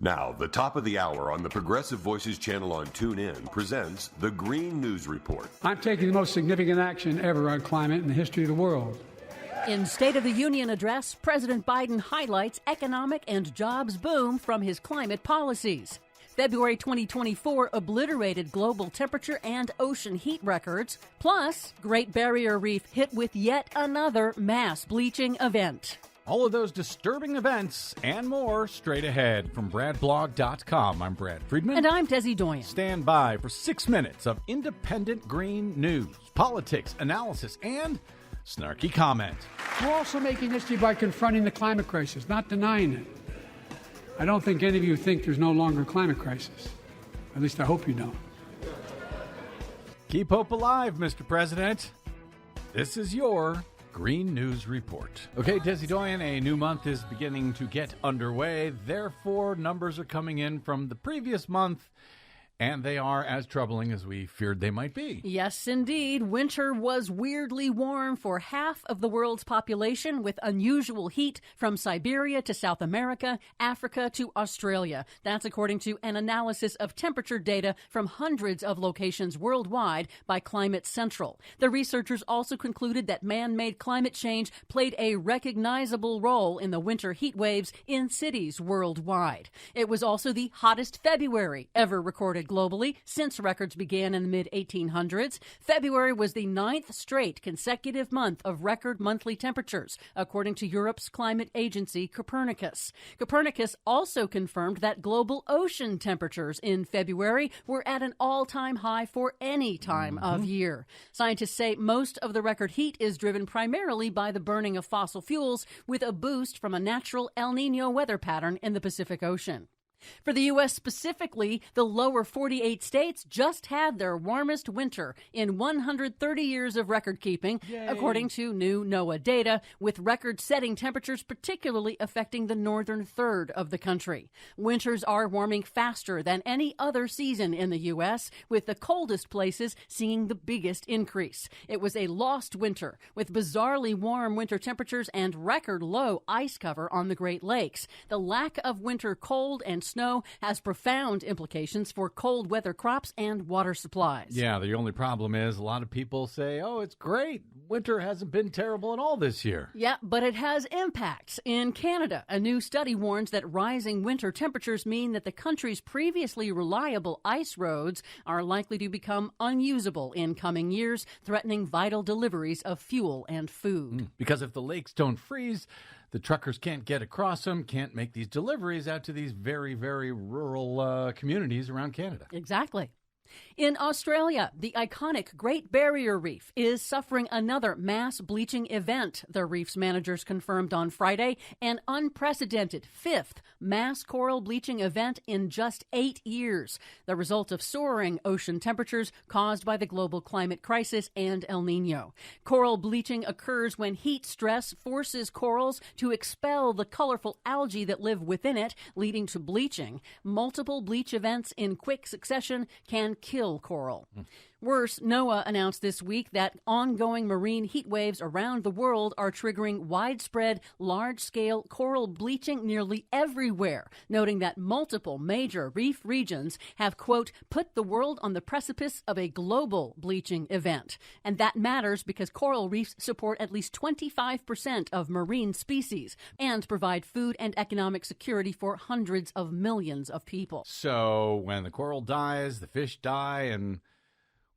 Now, the top of the hour on the Progressive Voices channel on TuneIn presents the Green News Report. I'm taking the most significant action ever on climate in the history of the world. In State of the Union address, President Biden highlights economic and jobs boom from his climate policies. February 2024 obliterated global temperature and ocean heat records. Plus, Great Barrier Reef hit with yet another mass bleaching event. All of those disturbing events and more straight ahead from BradBlog.com. I'm Brad Friedman. And I'm Desi Doyen. Stand by for 6 minutes of independent green news, politics, analysis, and snarky comment. We're also making history by confronting the climate crisis, not denying it. I don't think any of you think there's no longer a climate crisis. At least I hope you don't. Keep hope alive, Mr. President. This is your Green News Report. Okay, Desi Doyen, a new month is beginning to get underway. Therefore, numbers are coming in from the previous month, and they are as troubling as we feared they might be. Yes, indeed. Winter was weirdly warm for half of the world's population, with unusual heat from Siberia to South America, Africa to Australia. That's according to an analysis of temperature data from hundreds of locations worldwide by Climate Central. The researchers also concluded that man-made climate change played a recognizable role in the winter heat waves in cities worldwide. It was also the hottest February ever recorded globally since records began in the mid-1800s. February was the 9th straight consecutive month of record monthly temperatures, according to Europe's climate agency Copernicus. Copernicus also confirmed that global ocean temperatures in February were at an all-time high for any time of year. Scientists say most of the record heat is driven primarily by the burning of fossil fuels, with a boost from a natural El Niño weather pattern in the Pacific Ocean. For the U.S. specifically, the lower 48 states just had their warmest winter in 130 years of record-keeping, according to new NOAA data, with record-setting temperatures particularly affecting the northern third of the country. Winters are warming faster than any other season in the U.S., with the coldest places seeing the biggest increase. It was a lost winter, with bizarrely warm winter temperatures and record-low ice cover on the Great Lakes. The lack of winter cold and snow has profound implications for cold weather crops and water supplies. Yeah, the only problem is a lot of people say, oh, it's great. Winter hasn't been terrible at all this year. Yeah, but it has impacts. In Canada, a new study warns that rising winter temperatures mean that the country's previously reliable ice roads are likely to become unusable in coming years, threatening vital deliveries of fuel and food. Because if the lakes don't freeze, the truckers can't get across them, can't make these deliveries out to these very, very rural communities around Canada. Exactly. In Australia, the iconic Great Barrier Reef is suffering another mass bleaching event, the reef's managers confirmed on Friday, an unprecedented fifth mass coral bleaching event in just 8 years, the result of soaring ocean temperatures caused by the global climate crisis and El Niño. Coral bleaching occurs when heat stress forces corals to expel the colorful algae that live within it, leading to bleaching. Multiple bleach events in quick succession can kill coral. Worse, NOAA announced this week that ongoing marine heat waves around the world are triggering widespread, large-scale coral bleaching nearly everywhere, noting that multiple major reef regions have, quote, put the world on the precipice of a global bleaching event. And that matters because coral reefs support at least 25% of marine species and provide food and economic security for hundreds of millions of people. So when the coral dies, the fish die, and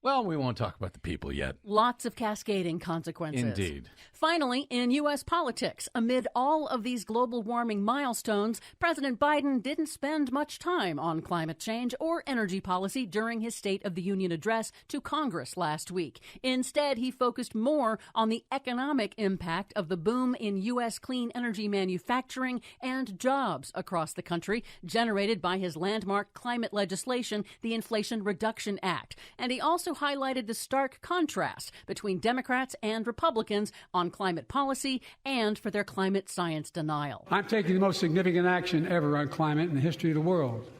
well, we won't talk about the people yet. Lots of cascading consequences. Indeed. Finally, in U.S. politics, amid all of these global warming milestones, President Biden didn't spend much time on climate change or energy policy during his State of the Union address to Congress last week. Instead, he focused more on the economic impact of the boom in U.S. clean energy manufacturing and jobs across the country, generated by his landmark climate legislation, the Inflation Reduction Act. And he also highlighted the stark contrast between Democrats and Republicans on climate policy and for their climate science denial. I'm taking the most significant action ever on climate in the history of the world.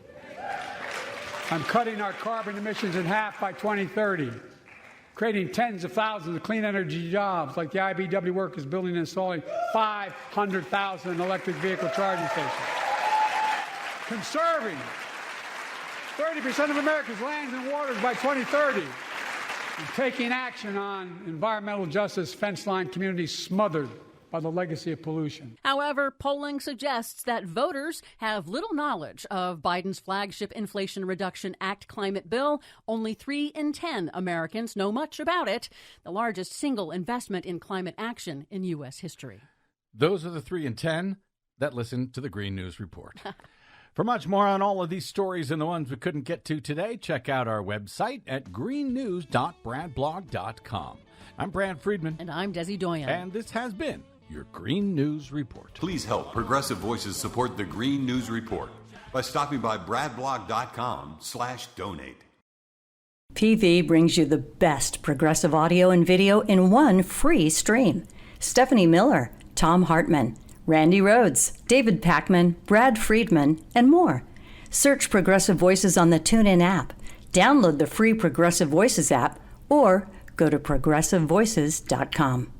I'm cutting our carbon emissions in half by 2030, creating tens of thousands of clean energy jobs like the IBEW workers building and installing 500,000 electric vehicle charging stations. conserving 30% of America's lands and waters by 2030, and taking action on environmental justice fence line communities smothered by the legacy of pollution. However, polling suggests that voters have little knowledge of Biden's flagship Inflation Reduction Act climate bill. Only 3 in 10 Americans know much about it, the largest single investment in climate action in U.S. history. Those are the 3 in 10 that listen to the Green News Report. For much more on all of these stories and the ones we couldn't get to today, check out our website at greennews.bradblog.com. I'm Brad Friedman. And I'm Desi Doyen. And this has been your Green News Report. Please help Progressive Voices support the Green News Report by stopping by bradblog.com/donate. PV brings you the best progressive audio and video in one free stream. Stephanie Miller, Tom Hartman, Randy Rhodes, David Packman, Brad Friedman, and more. Search Progressive Voices on the TuneIn app. Download the free Progressive Voices app or go to progressivevoices.com.